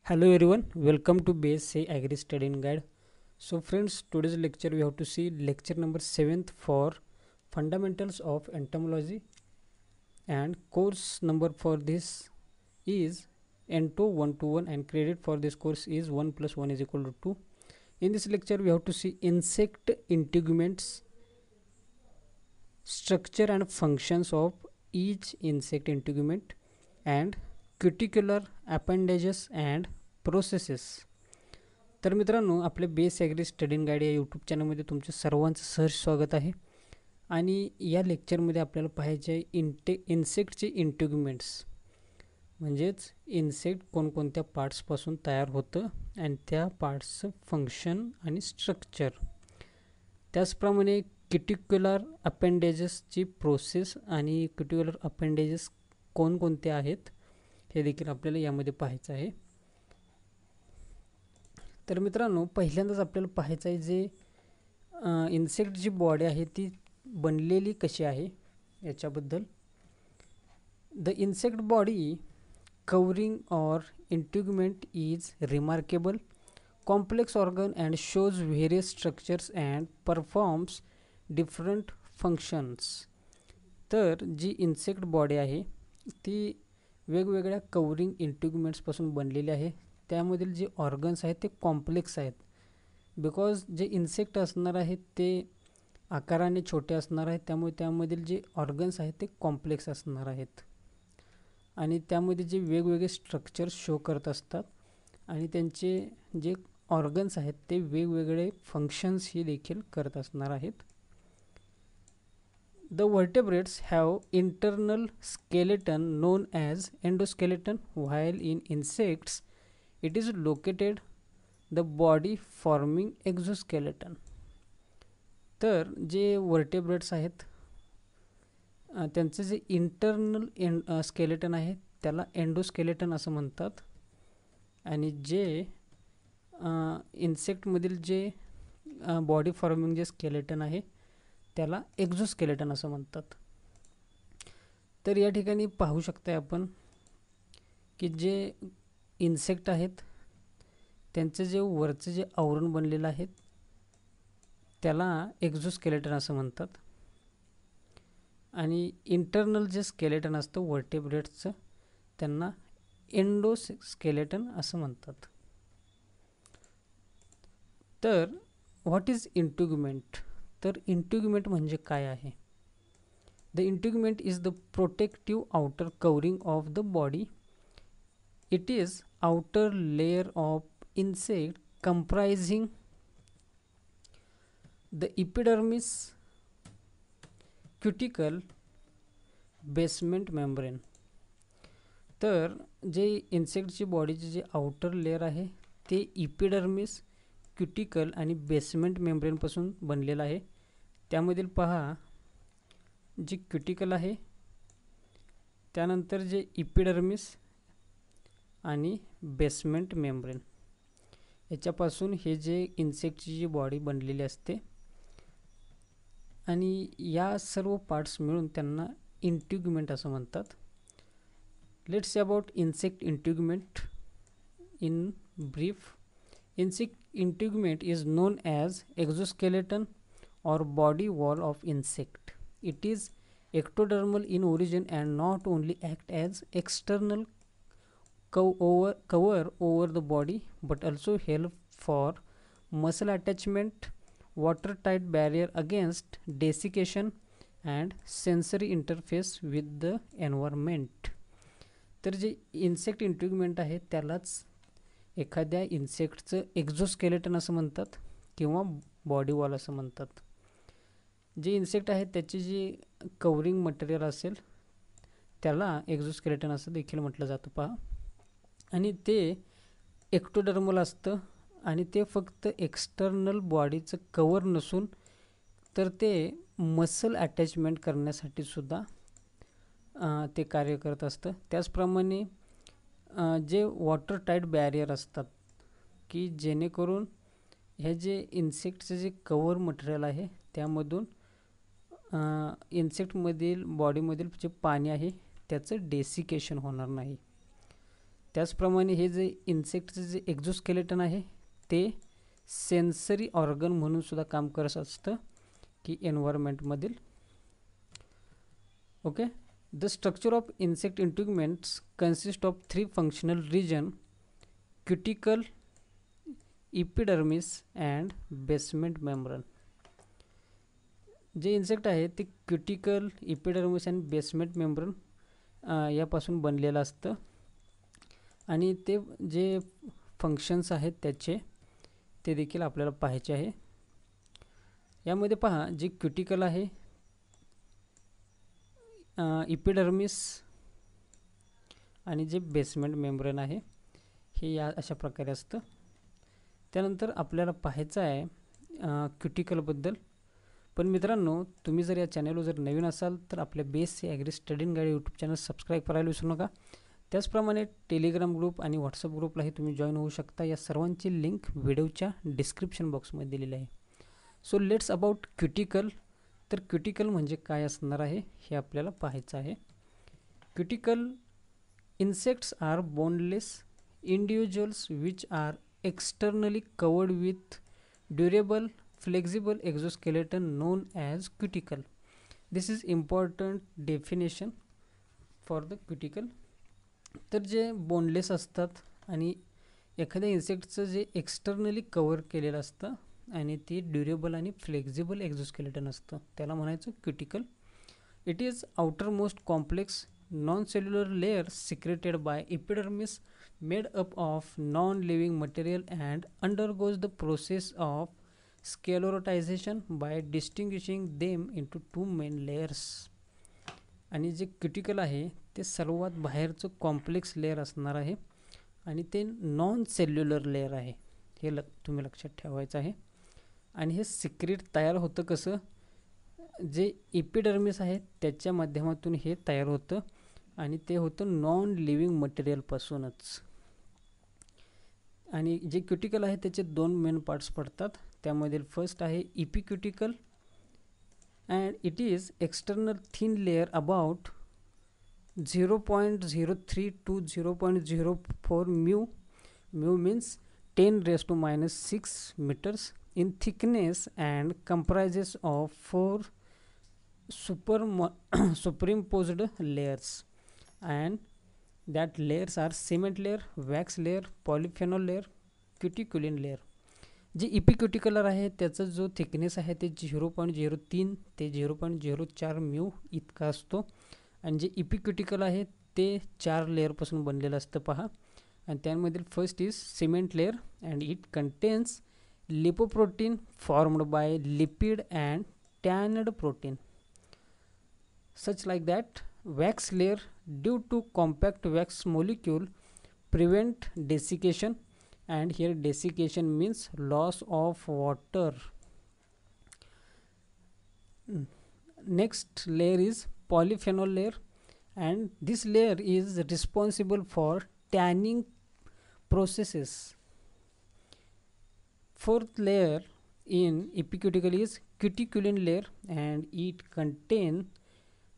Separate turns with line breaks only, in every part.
Hello everyone, welcome to Base Say Agri Studying Guide. So friends, today's lecture we have to see lecture number 7th for Fundamentals of Entomology, and course number for this is Ento 121 and credit for this course is 1 plus 1 is equal to 2. In this lecture we have to see insect integuments, structure and functions of each insect integument, and cuticular appendages and processes. तर मित्रांनो, आपल्या base agree study guide या YouTube चॅनलमध्ये तुमचं सर्वांचं सहर्ष स्वागत आहे. आणि या लेक्चरमध्ये आपल्याला पाहायचे आहे इन्सेक्टचे इंटिग्युमेंट्स, म्हणजेच इन्सेक्ट कोणकोणत्या पार्ट्सपासून तयार होतं आणि त्या पार्ट्सचं फंक्शन आणि स्ट्रक्चर. त्याचप्रमाणे क्युटिक्युलर अपेंडेजेसची प्रोसेस आणि क्युटिक्युलर अपेंडेजेस कोणकोणते आहेत हे देखील आपल्याला यामध्ये पाहायचं आहे. तर मित्रांनो, पहिल्यांदाच आपल्याला पाहायचं आहे जे इन्सेक्ट जी बॉडी आहे ती बनलेली कशी आहे याच्याबद्दल. The insect body covering or integument is remarkable complex organ and shows various structures and performs different functions. तर जी इन्सेक्ट बॉडी आहे ती वेगवेगळ्या कवरिंग इंटिग्युमेंट्सपासून बनलेली आहे. त्यामधील जे ऑर्गन्स आहेत ते कॉम्प्लेक्स आहेत, बिकॉज जे इन्सेक्ट असणार आहेत ते आकाराने छोटे असणार आहेत, त्यामुळे त्यामधील जे ऑर्गन्स आहेत ते कॉम्प्लेक्स असणार आहेत आणि त्यामध्ये जे वेगवेगळे स्ट्रक्चर्स शो करत असतात आणि त्यांचे जे ऑर्गन्स आहेत ते वेगवेगळे फंक्शन्स ही देखील करत असणार आहेत. The vertebrates have internal skeleton known as endoskeleton, while in insects it is located the body forming exoskeleton. तर जे वर्टेब्रेट्स आहेत त्यांचे जे इंटरनल स्केलेटन आहे त्याला एंडोस्केलेटन असं म्हणतात आणि जे इन्सेक्टमधील जे बॉडी फॉर्मिंग जे स्केलेटन आहे त्याला एक्झोस्केलेटन असं म्हणतात. तर या ठिकाणी पाहू शकता आपण की जे इन्सेक्ट आहेत त्यांचे जे वरचे जे आवरण बनलेलं आहे त्याला एक्झोस्केलेटन असं म्हणतात आणि इंटरनल जे स्केलेटन असतं वर्टेब्रेट्सचं त्यांना एंडोस्केलेटन असं म्हणतात. तर व्हॉट इज इंटिग्युमेंट? तर इंटिग्युमेंट म्हणजे काय आहे? The integument is the protective outer covering of the body. It is outer layer of insect comprising the epidermis, cuticle, basement membrane. तर जे इन्सेक्टची बॉडीची जे आउटर लेयर आहे ते इपिडर्मिस, क्युटिकल आणि बेसमेंट मेम्ब्रेनपासून बनलेलं आहे. त्यामधील पहा जे क्युटिकल आहे, त्यानंतर जे इपिडर्मिस आणि बेसमेंट मेम्ब्रेन याच्यापासून हे जे इन्सेक्टची जी बॉडी बनलेली असते आणि या सर्व पार्ट्स मिळून त्यांना इंटिग्युमेंट असं म्हणतात. Let's see about insect integument in brief. Insect integument is known as exoskeleton or body wall of insect. It is ectodermal in origin and not only act as external cover over the body but also help for muscle attachment, watertight barrier against desiccation and sensory interface with the environment. तर जे insect integument आहे त्यालाच एखाद्या इन्सेक्टचं exoskeleton असं म्हणतात किंवा body wall असं म्हणतात. जे इन्सेक्ट आहे त्याची जी कवरिंग मटेरियल असेल त्याला एक्झोस्केलेटन असं देखील म्हटलं जातं पहा. आणि ते एक्टोडर्मल असतं आणि ते फक्त एक्सटर्नल बॉडीचं कवर नसून तर ते मसल अटॅचमेंट करण्यासाठी सुद्धा ते कार्य करत असतं. त्याचप्रमाणे जे वॉटर टाईट बॅरियर असतात की जेणेकरून हे जे इन्सेक्टचं जे कवर मटेरियल आहे त्यामधून इन्सेक्टमधील बॉडीमधील जे पाणी आहे त्याचं डेसिकेशन होणार नाही. त्याचप्रमाणे हे जे इन्सेक्टचे जे एक्झोस्केलेटन आहे ते सेन्सरी ऑर्गन म्हणून सुद्धा काम करत असतं की एन्व्हायरमेंटमधील. Okay, the structure of insect integuments consist of 3 functional region: cuticle, epidermis and basement membrane. जे इन्सेक्ट आहे ते क्युटिकल, इपिडर्मिस आणि बेसमेंट मेम्ब्रेन यापासून बनलेलं असतं. आणि ते जे फंक्शन्स आहेत त्याचे ते देखील आपल्याला पाहायचे आहे. यामध्ये पहा, जे क्युटिकल आहे, इपिडर्मिस आणि जे बेसमेंट मेम्ब्रेन आहे हे या अशा प्रकारे असतं. त्यानंतर आपल्याला पाहायचं आहे क्युटिकलबद्दल. पण मित्रांनो, तुम्ही जर या चॅनलवर जर नवीन असाल तर आपल्या BSc agri study and guide YouTube channel subscribe करायला विसरू नका. त्याचप्रमाणे टेलिग्राम ग्रुप आणि व्हॉट्सअप ग्रुपलाही तुम्ही जॉईन होऊ शकता. या सर्वांची लिंक व्हिडिओच्या डिस्क्रिप्शन बॉक्समध्ये दिलेली आहे. So let's about cuticle. तर क्युटिकल म्हणजे काय असणार आहे हे आपल्याला पाहायचं आहे. Cuticle insects are boneless individuals which are externally covered with durable flexible exoskeleton known as cuticle. This is important definition for the cuticle. तर जे बोनलेस असतात आणि एखाद्या इन्सेक्टचं जे एक्सटर्नली कवर केलेलं असतं आणि ते ड्युरेबल आणि फ्लेक्झिबल एक्झोस्केलेटन असतं त्याला म्हणायचं cuticle. It is outer most complex non-cellular layer secreted by epidermis made up of non-living material and undergoes the process of sclerotization by distinguishing them into 2 main layers. आणि जे cuticle आहे ते सर्वात बाहेरचं complex layer असणार आहे आणि ते नॉन सेल्युलर लेयर आहे. हे तुम्ही लक्षात ठेवायचं आहे. आणि हे सिक्रेट तयार होतं कसं, जे इपिडर्मिस आहे त्याच्या माध्यमातून हे तयार होतं आणि ते होतं नॉन लिव्हिंग मटेरियलपासूनच. आणि जे क्युटिकल आहे त्याचे 2 मेन पार्ट्स पडतात. त्यामधील फर्स्ट आहे epicuticle and it is external thin layer about 0.03 to 0.04 mu. Mu means 10⁻⁻⁶ meters in thickness and comprises of 4 superimposed layers, and that layers are cement layer, wax layer, polyphenol layer, cuticulin layer. जे इपिक्युटिकलर आहे त्याचा जो thickness आहे ते 0.03 ते 0.04 mu इतका असतो. आणि जे इपिक्युटिकल आहे ते 4 लेअरपासून बनलेलं असतं पहा. आणि त्यामधील first is cement layer and it contains lipoprotein formed by lipid and tanned protein such like that. Wax layer, due to compact wax molecule, prevent desiccation, and here desiccation means loss of water. Next layer is polyphenol layer, and this layer is responsible for tanning processes. Fourth layer in epicuticle is cuticulin layer, and it contains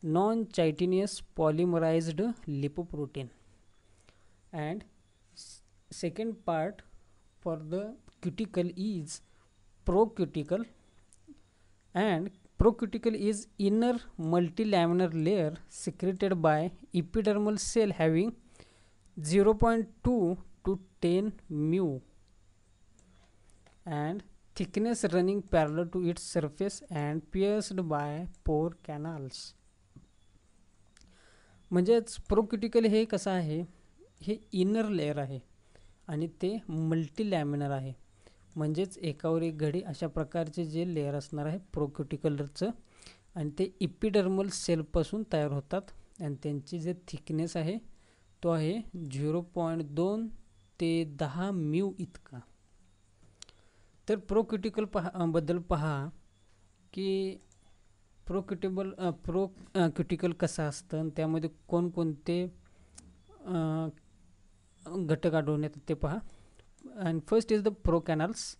non-chitinous polymerized lipoprotein. And second part for the cuticle is procuticle, and procuticle is inner multilaminar layer secreted by epidermal cell having 0.2 to 10 mu and thickness running parallel to its surface and pierced by pore canals. म्हणजेच प्रोक्युटिकल हे कसं आहे, हे inner layer आहे आणि ते मल्टीलॅमिनर आहे. म्हणजेच एकावर एक घडी अशा प्रकारचे जे लेयर असणार आहे प्रोक्युटिकलरचं, आणि ते इपिडर्मल सेलपासून तयार होतात आणि त्यांची जे थिकनेस आहे तो आहे 0.2 ते 10 म्यू इतका. तर प्रोक्युटिकल बद्दल पहा की प्रोक्युटिकल कसं असतं, त्यामध्ये कोणकोणते घटक आढळून येतात ते पहा. And first is the procanals.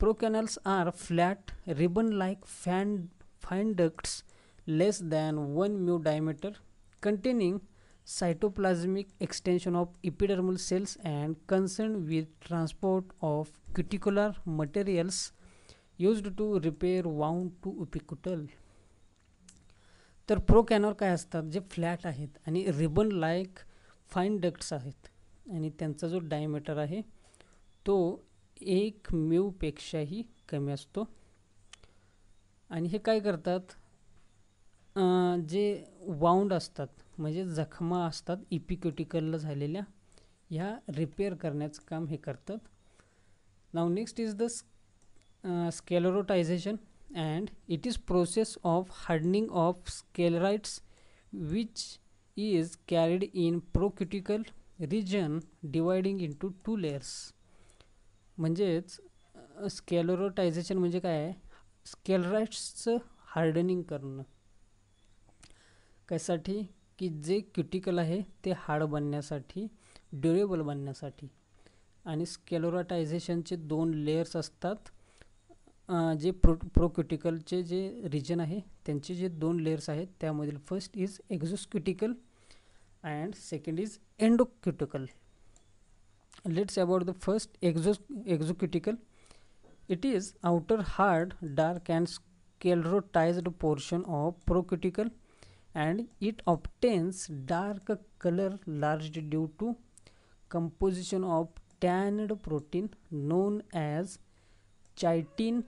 Procanals are flat ribbon like fine ducts less than 1 mu diameter containing cytoplasmic extension of epidermal cells and concerned with transport of cuticular materials used to repair wound to epicutal. तर प्रोकॅनॉर काय असतात, जे flat आहेत आणि ribbon like fine ducts आहेत आणि त्यांचा जो डायमीटर आहे तो 1 म्यूपेक्षाही कमी असतो. आणि हे काय करतात, जे वाउंड असतात म्हणजे जखमा असतात इपिक्युटिकलला झालेल्या, ह्या रिपेअर करण्याचं काम हे करतात. नाव next is the sclerotization and it is process of hardening of sclerites which is carried in procuticle region dividing into 2 layers. म्हणजेच स्केलेरोटायझेशन म्हणजे काय आहे, स्केलराइट्सचं हार्डनिंग करणं. कशासाठी, की जे क्युटिकल आहे ते हार्ड बनण्यासाठी, ड्युरेबल बनण्यासाठी. आणि स्केलेरोटायझेशनचे 2 लेयर्स असतात. जे प्रोक्युटिकलचे जे रिजन आहे त्यांचे जे 2 लेयर्स आहेत त्यामधील first is exocuticle and second is endocuticle. Let's about the first exocuticle. It is outer hard dark and sclerotized portion of procuticle and it obtains dark colour large due to composition of tanned protein known as chitin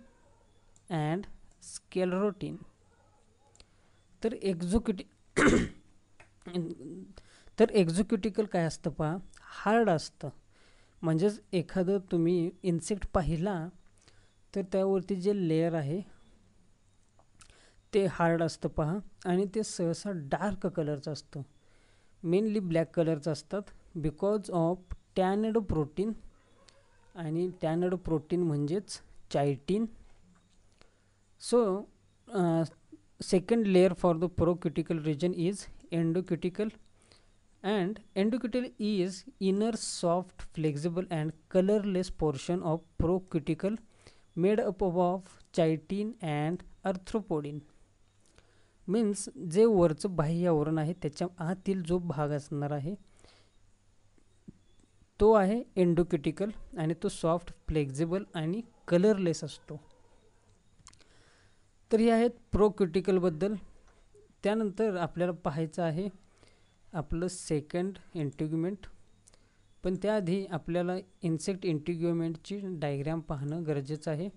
and sclerotin. तर exocuticle काय असतं पहा, hard असतं. म्हणजेच एखादं तुम्ही insect पाहिला तर त्यावरती जे लेयर आहे ते हार्ड असतं पहा, आणि ते सहसा डार्क कलरचं असतं, मेनली ब्लॅक कलरचं असतात बिकॉज ऑफ टॅनड प्रोटीन. आणि टॅनड प्रोटीन म्हणजेच chitin. So second layer for the procuticle region is endocuticle, and endocuticle is inner soft flexible and colorless portion of procuticle made up of chitin and arthropodin. Means जे वरचं बाह्य आवरण आहे त्याच्या आतील जो भाग असणार आहे तो आहे एंडोक्युटिकल आणि तो सॉफ्ट फ्लेक्झिबल आणि कलरलेस असतो. तर हे आहेत प्रोक्युटिकलबद्दल. त्यानंतर आपल्याला पाहायचं आहे आपलं सेकंड इंटिग्युमेंट. पण त्याआधी आपल्याला इन्सेक्ट इंटिग्युमेंटची डायग्राम पाहणं गरजेचं आहे.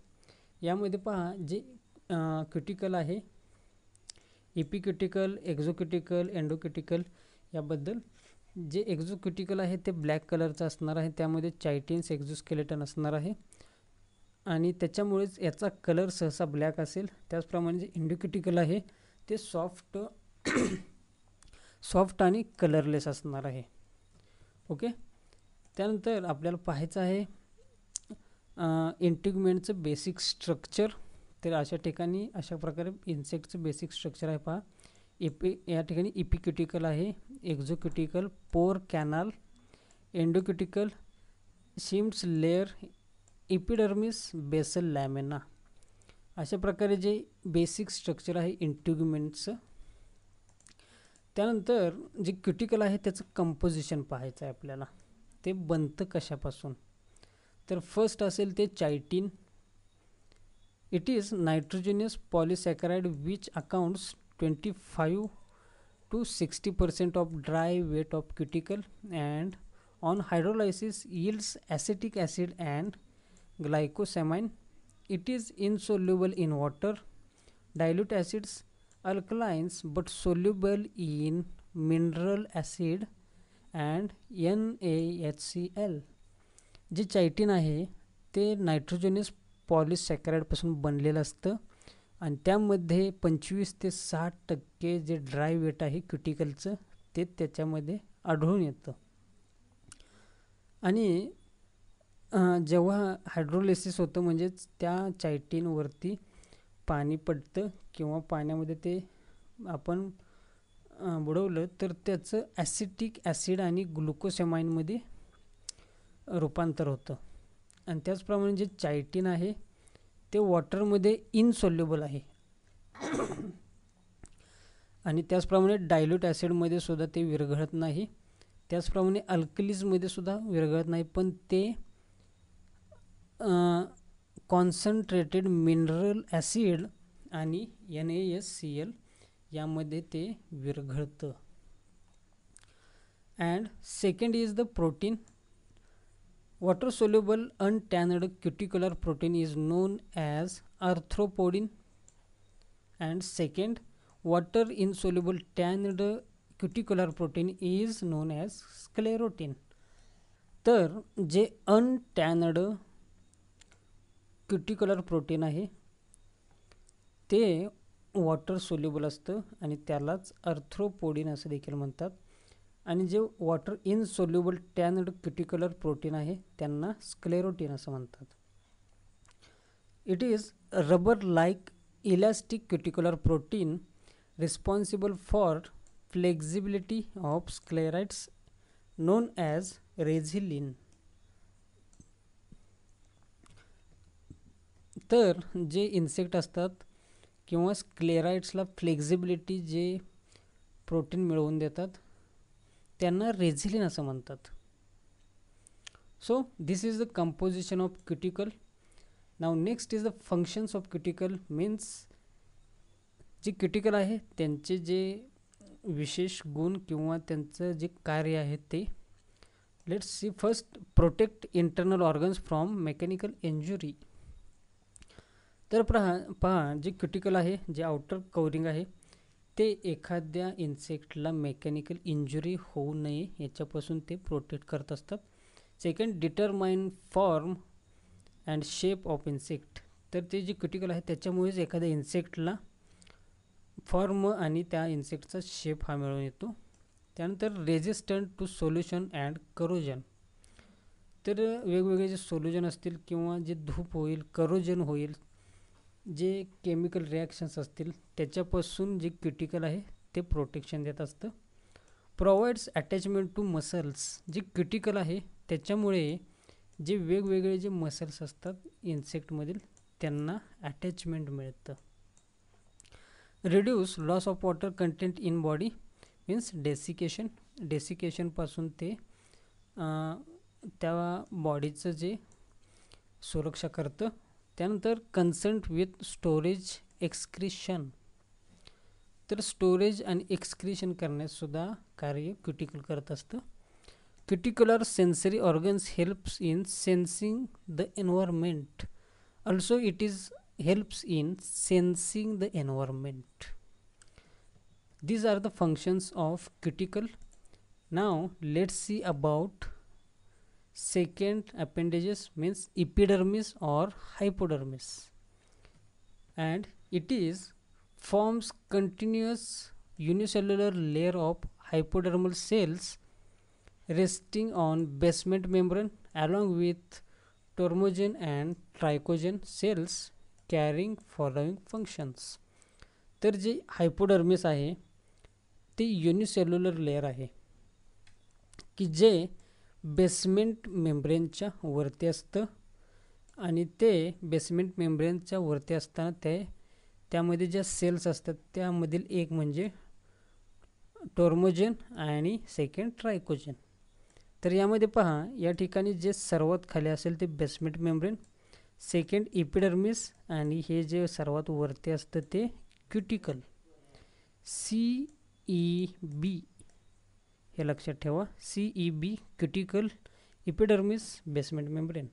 यामध्ये पहा जे क्युटिकल आहे, इपिक्युटिकल, एक्झोक्युटिकल, एंडोक्युटिकल याबद्दल. जे एक्झोक्युटिकल आहे ते ब्लॅक कलरचं असणार आहे, त्यामध्ये चायटिन्स एक्झोस्केलेटन असणार आहे आणि त्याच्यामुळेच याचा कलर सहसा ब्लॅक असेल. त्याचप्रमाणे जे एंडोक्युटिकल आहे ते सॉफ्ट आणि कलरलेस असणार आहे. ओके. त्यानंतर आपल्याला पाहायचं आहे इंटिग्युमेंटचं बेसिक स्ट्रक्चर. तर अशा ठिकाणी अशा प्रकारे इन्सेक्टचं बेसिक स्ट्रक्चर आहे पहा. या ठिकाणी इपिक्युटिकल आहे, exocuticle, pore canal, endocuticle, shims layer, epidermis, basal lamina. अशा प्रकारे जे बेसिक स्ट्रक्चर आहे इंटिग्युमेंटचं. त्यानंतर जे क्युटिकल आहे त्याचं कंपोजिशन पाहायचं आहे आपल्याला, ते बनतं कशापासून. तर फर्स्ट असेल ते chitin. It is nitrogenous polysaccharide which accounts 25 to 60% of dry weight of cuticle and on hydrolysis yields acetic acid and glycosamine. It is insoluble in water, dilute acids, alkalines but soluble in mineral acid and NaHCl. जे चायटीन आहे ते नायट्रोजनियस पॉलिसॅकराइडपासून बनलेलं असतं आणि त्यामध्ये 25 ते 60% जे dry weight आहे क्युटिकलचं ते त्याच्यामध्ये आढळून येतं. आणि जेव्हा हायड्रोलिसिस होतं म्हणजेच त्या चायटीनवरती पाणी पडतं किंवा पाण्यामध्ये ते आपण बुडवलं तर त्याचं ॲसिटिक ॲसिड आणि ग्लुकोसेमाइनमध्ये रूपांतर होतं. आणि त्याचप्रमाणे जे चायटीन आहे ते वॉटरमध्ये इनसोल्युबल आहे. आणि त्याचप्रमाणे डायल्यूट ॲसिडमध्ये सुद्धा ते विरघळत नाही, त्याचप्रमाणे अल्कलीजमध्ये सुद्धा विरघळत नाही, पण ते कॉन्सन्ट्रेटेड मिनरल ॲसिड आणि NaSCl यामध्ये ते विरघळतं. And second is the protein. Water soluble untanned cuticular protein is known as arthropodin. And second, water insoluble tanned cuticular protein is known as sclerotin. तर जे अनटॅनड क्युटिक्युलर प्रोटीन आहे ते water soluble असतं आणि त्यालाच आर्थ्रोपोडिन असं देखील म्हणतात. आणि जे water insoluble tanned cuticular protein आहे त्यांना स्क्लेरोटिन असं म्हणतात. It is rubber like elastic cuticular protein responsible for flexibility of sclerites known as resilin. तर जे इन्सेक्ट असतात किंवा स्क्लेराइट्सला फ्लेक्झिबिलिटी जे प्रोटीन मिळवून देतात त्यांना रेझिलिन असं म्हणतात. So this is the composition of cuticle. Now next is the functions of cuticle. Means जे क्युटिकल आहे त्यांचे जे विशेष गुण किंवा त्यांचं जे कार्य आहे ते. Let's see first, protect internal organs from mechanical injury. तर पहा जे क्युटिकल आहे, जे आउटर कवरिंग आहे ते एखाद्या इन्सेक्टला मेकॅनिकल इंजुरी होऊ नये याच्यापासून ते प्रोटेक्ट करत असतात. Second, determine form and shape of insect. तर ते जे क्युटिकल आहे त्याच्यामुळेच एखाद्या इन्सेक्टला फॉर्म आणि त्या इन्सेक्टचा शेप हा मिळून येतो. त्यानंतर resistant to solution and corrosion. तर वेगवेगळे जे सोल्युशन असतील किंवा जे धूप होईल, करोजन होईल, जे केमिकल रिॲक्शन्स असतील त्याच्यापासून जे क्युटिकल आहे ते प्रोटेक्शन देत असतं. Provides attachment to muscles. जे क्युटिकल आहे त्याच्यामुळे जे वेगवेगळे जे मसल्स असतात इन्सेक्टमधील त्यांना अटॅचमेंट मिळतं. Reduce loss of water content in body means desiccation. डेसिकेशनपासून ते त्या बॉडीचं जे सुरक्षा करतं. त्यानंतर कन्संट विथ स्टोरेज एक्सक्रिशन. तर स्टोरेज आणि एक्सक्रिशन करण्यासुद्धा कार्य क्युटिकल करत असतं. Cuticular sensory organs helps in sensing the environment. Also it is helps in sensing the environment. These are the functions of cuticle. Now let's see about second appendages, means epidermis or hypodermis. And it is forms continuous unicellular layer of hypodermal cells resting on basement membrane along with tormogen and trichogen cells carrying following functions. तर जे हायपोडर्मिस आहे ते unicellular layer आहे की जे basement मेम्ब्रेनच्या वरती असतं आणि ते बेसमेंट मेम्ब्रेनच्या वरती असताना त्यामध्ये ज्या सेल्स असतात त्यामधील एक म्हणजे टोर्मोजेन आणि सेकंड ट्रायकोजेन. तर यामध्ये पहा या ठिकाणी जे सर्वात खाली असेल ते बेसमेंट मेम्ब्रेन, सेकंड इपिडर्मिस आणि हे जे सर्वात वरती असतं ते क्युटिकल. CEB हे लक्षात ठेवा. CEB cuticle, epidermis, basement membrane.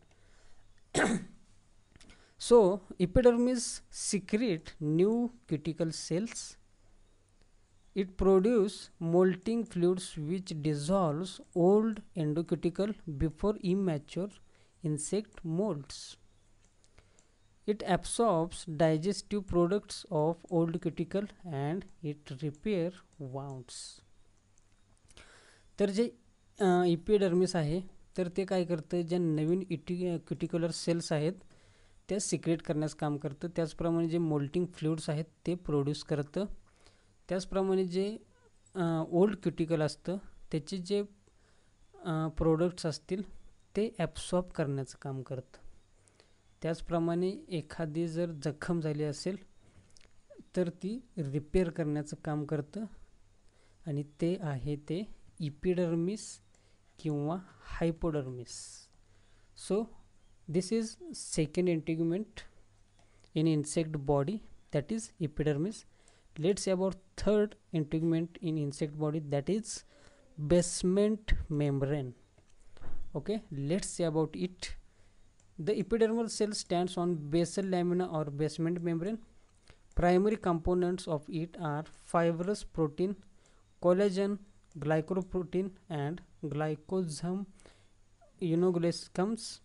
So epidermis secrete new cuticle cells. It produce molting fluids which dissolves old endocuticle before immature insect molts. It absorbs digestive products of old cuticle and it repair wounds. तर जे epidermis आहे तर ते काय करतं, ज्या नवीन क्युटिक्युलर cells आहेत त्या सिक्रेट करण्यास काम करतं. त्याचप्रमाणे जे मोल्टिंग फ्लुइड्स आहेत ते प्रोड्यूस करतं. त्याचप्रमाणे जे ओल्ड क्युटिकल असतं त्याचे जे प्रोडक्ट्स असतील ते ॲब्सॉर्ब करण्याचं काम करतं. त्याचप्रमाणे एखादी जर जखम झाली असेल तर ती रिपेअर करण्याचं काम करतं आणि ते आहे ते इपिडर्मिस किंवा hypodermis. So this is second integument in insect body, that is epidermis. Let's see about third integument in insect body, that is basement membrane. Okay, let's see about it. The epidermal cell stands on basal lamina or basement membrane. Primary components of it are fibrous protein, collagen, glycoprotein and glycosome inoculums.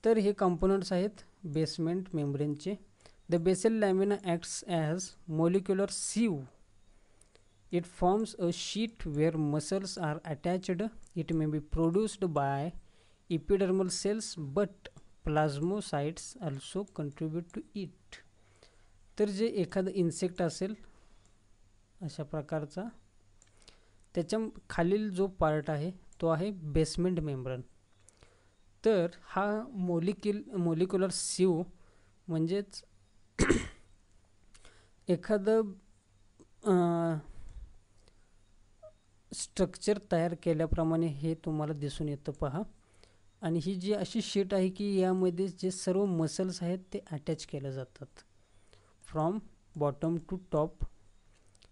तर हे components आहेत basement मेम्ब्रेनचे. The basal lamina acts as molecular sieve. It forms a sheet where muscles are attached. It may be produced by epidermal cells, but plasmocytes also contribute to it. तर जे एखादं insect असेल अशा प्रकारचा, त्याच्या खालील जो पार्ट आहे तो आहे बेसमेंट मेम्ब्रेन. तर हा मोलिक्युलर सिव म्हणजेच एखादं स्ट्रक्चर तयार केल्याप्रमाणे हे तुम्हाला दिसून येतं पहा. आणि ही जी अशी शीट आहे की यामध्ये जे सर्व मसल्स आहेत ते अटॅच केले जातात फ्रॉम बॉटम टू टॉप.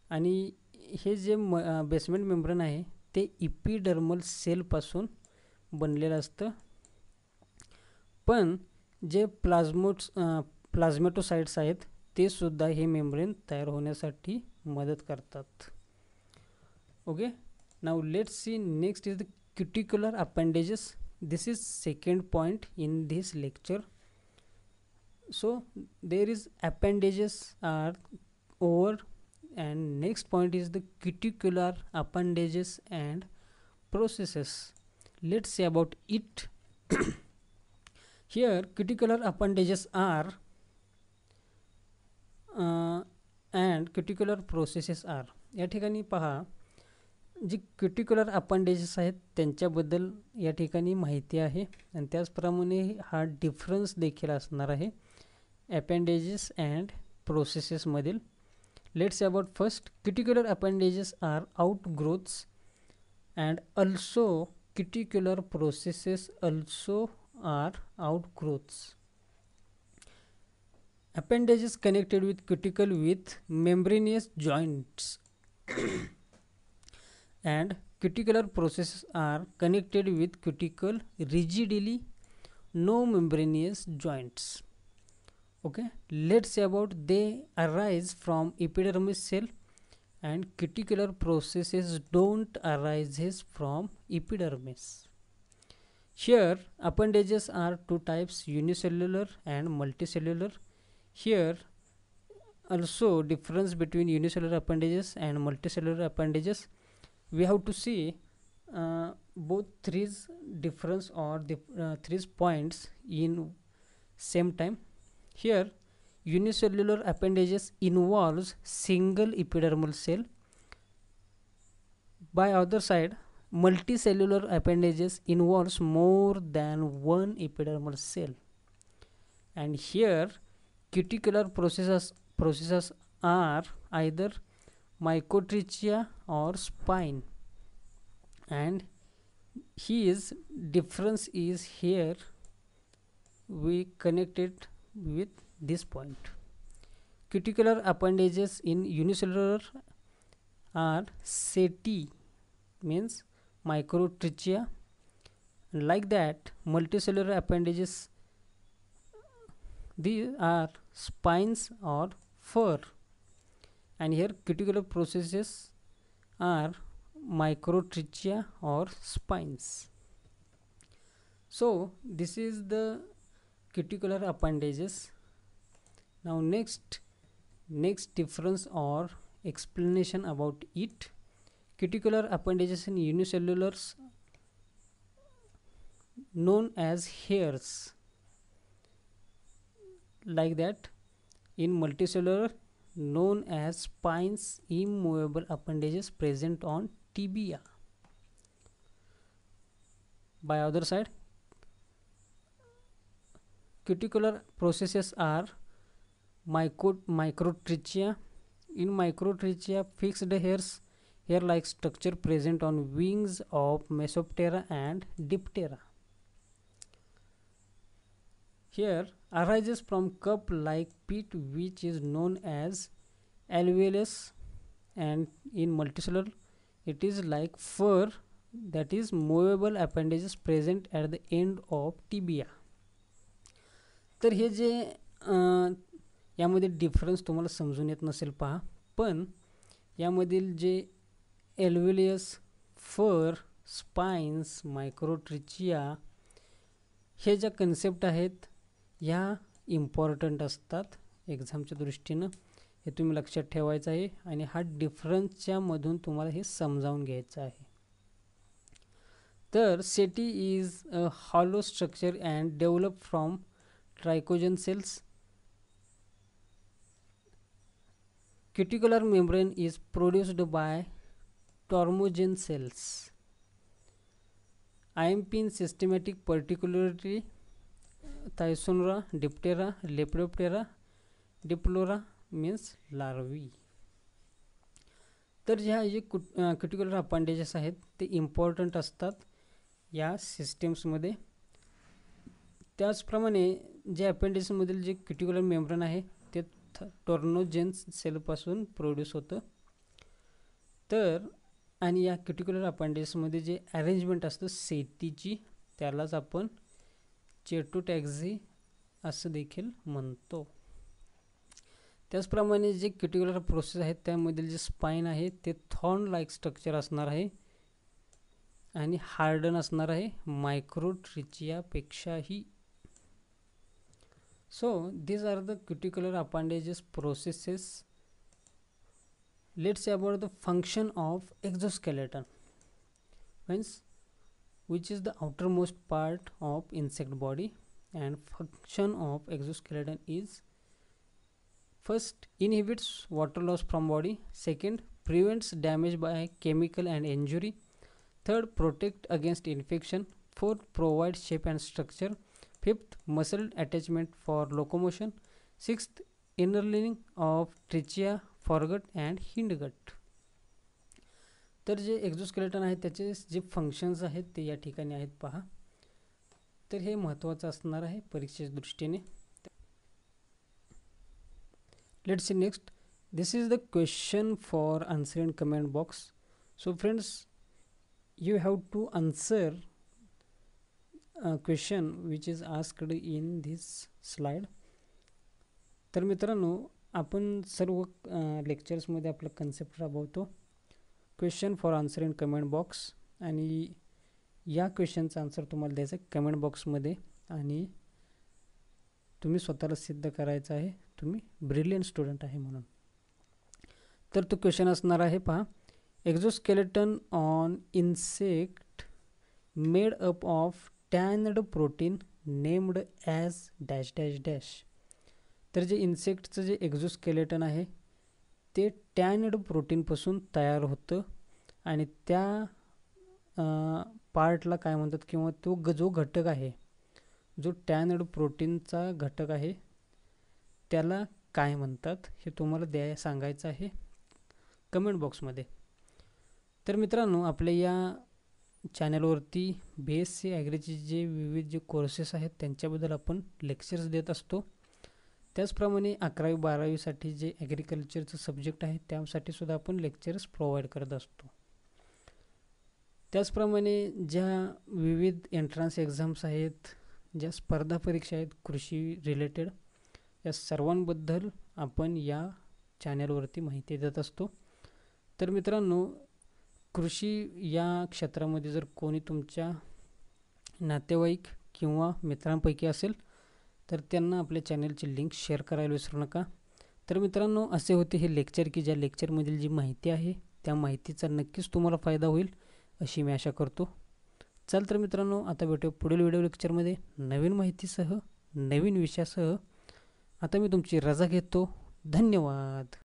आणि हे जे बेसमेंट मेम्ब्रेन आहे ते इपिडर्मल सेलपासून बनलेलं असतं. पण जे प्लाझ्मेटोसाइट्स आहेत ते सुद्धा हे मेम्ब्रेन तयार होण्यासाठी मदत करतात. Okay, now let's see next is the cuticular appendages. This is second point in this lecture. So there is appendages are over and next point is the cuticular appendages and processes. Let's see about it. Here cuticular appendages are and cuticular processes are. या ठिकाणी पहा जी क्युटिक्युलर appendages आहेत त्यांच्याबद्दल या ठिकाणी माहिती आहे आणि त्याचप्रमाणे हा डिफरन्स देखील असणार आहे अपेंडेजेस अँड प्रोसेसेस मधील. Let's see about first. Cuticular appendages are outgrowths and also cuticular processes also are outgrowths. Appendages connected with cuticle with membranous joints and cuticular processes are connected with cuticle rigidly, no membranous joints. Okay, let's say about they arise from epidermis cell and cuticular processes don't arise from epidermis. Here appendages are two types, unicellular and multicellular. Here also difference between unicellular appendages and multicellular appendages. We have to see both three difference or the three points in same time. Here unicellular appendages involves single epidermal cell. By other side multicellular appendages involves more than one epidermal cell. And here cuticular processes are either mycotrichia or spine. And his difference is here we connected with this point. Cuticular appendages in unicellular are setae, means microtrichia. Like that multicellular appendages, these are spines or fur. And here cuticular processes are microtrichia or spines. So this is the cuticular appendages. Now next difference or explanation about it. Cuticular appendages in unicellulars known as hairs. Like that in multicellular known as spines, immovable appendages present on tibia. By other side cuticular processes are Microtrichia. In Microtrichia, fixed hair-like structure present on wings of Mesoptera and Diptera. Here arises from cup-like pit which is known as alveolus, and in multicellular it is like fur, that is movable appendages present at the end of tibia. तर हे जे यामध्ये difference तुम्हाला समजून येत नसेल पहा, पण यामधील जे एल्व्हेलियस, फर, स्पाइन्स, मायक्रोट्रिचिया हे ज्या कन्सेप्ट आहेत ह्या इम्पॉर्टंट असतात एक्झामच्या दृष्टीनं, हे तुम्ही लक्षात ठेवायचं आहे आणि हा डिफरन्सच्या मधून तुम्हाला हे समजावून घ्यायचं आहे. तर setae is a hollow structure and develop from trichogen cells. Cuticular membrane is produced by tormogen cells. IMP in systematic particularly Thysanura, Diptera, Lepidoptera, Diplora means larvae. तर ह्या जे क्युटिक्युलर अपेंडेजेस आहेत ते इम्पॉर्टंट असतात या सिस्टम्समध्ये. त्याचप्रमाणे जे अपेंडेजेसमधील जे क्युटिक्युलर मेम्ब्रेन आहे ते टॉर्मोजेन सेलपासून प्रोड्यूस होतं. तर आणि या क्युटिक्युलर अपेंडेजेसमध्ये जे अरेंजमेंट असतं सेटीची त्यालाच आपण चेटोटॅक्सी असं देखील म्हणतो. त्याचप्रमाणे जे क्युटिक्युलर प्रोसेस आहेत त्यामधील जे स्पाइन आहे ते थॉर्न लाईक स्ट्रक्चर असणार आहे आणि हार्डन असणार आहे मायक्रोट्रिचियापेक्षाही. So these are the cuticular appendages processes. Let's see about the function of exoskeleton, means which is the outermost part of insect body, and function of exoskeleton is: first, inhibits water loss from body; second, prevents damage by chemical and injury; third, protect against infection; fourth, provides shape and structure; fifth, muscle attachment for locomotion; sixth, inner lining of trachea, foregut and hindgut. तर जे exoskeleton आहे त्याचे जे functions आहेत ते या ठिकाणी आहेत पहा. तर हे महत्त्वाचं असणार आहे परीक्षेच्या दृष्टीने. Let's see next. This is the question for answer in comment box. So friends, you have to answer a question which is asked in this slide. तर मित्रांनो, आपण सर्व लेक्चर्समध्ये आपलं कन्सेप्ट राबवतो question for answer in comment box, आणि या क्वेश्चनचा answer तुम्हाला द्यायचा आहे कमेंट बॉक्समध्ये आणि तुम्ही स्वतःला सिद्ध करायचं आहे तुम्ही ब्रिलियंट स्टुडंट आहे म्हणून. तर तो क्वेश्चन असणार आहे पहा: exoskeleton on insect made up of tanned protein named as dash dash dash. तर जे इन्सेक्टचं जे एक्झोस्केलेटन आहे ते टॅनड प्रोटीनपासून तयार होतं आणि त्या पार्टला काय म्हणतात किंवा तो जो घटक आहे, जो टॅनड प्रोटीनचा घटक आहे त्याला काय म्हणतात हे तुम्हाला सांगायचं आहे कमेंट बॉक्समध्ये. तर मित्रांनो, आपल्या या चॅनलवरती BSc ॲग्रीचे जे विविध जे कोर्सेस आहेत त्यांच्याबद्दल आपण लेक्चर्स देत असतो. त्याचप्रमाणे 11वी 12वीसाठी जे ॲग्रिकल्चरचं सब्जेक्ट आहे त्यासाठी सुद्धा आपण लेक्चर्स प्रोव्हाइड करत असतो. त्याचप्रमाणे ज्या विविध एंट्रन्स एक्झाम्स आहेत, ज्या स्पर्धा परीक्षा आहेत कृषी रिलेटेड, या सर्वांबद्दल आपण या चॅनलवरती माहिती देत असतो. तर मित्रांनो, कृषी या क्षेत्रामध्ये जर कोणी तुमच्या नातेवाईक किंवा मित्रांपैकी असेल तर त्यांना आपल्या चॅनलची लिंक शेअर करायला विसरू नका. तर मित्रांनो, असे होते हे लेक्चर की ज्या लेक्चरमधील जी माहिती आहे त्या माहितीचा नक्कीच तुम्हाला फायदा होईल अशी मी आशा करतो. चल तर मित्रांनो, आता भेटू पुढील व्हिडिओ लेक्चरमध्ये नवीन माहितीसह, नवीन विषयासह. आता मी तुमची रजा घेतो. धन्यवाद.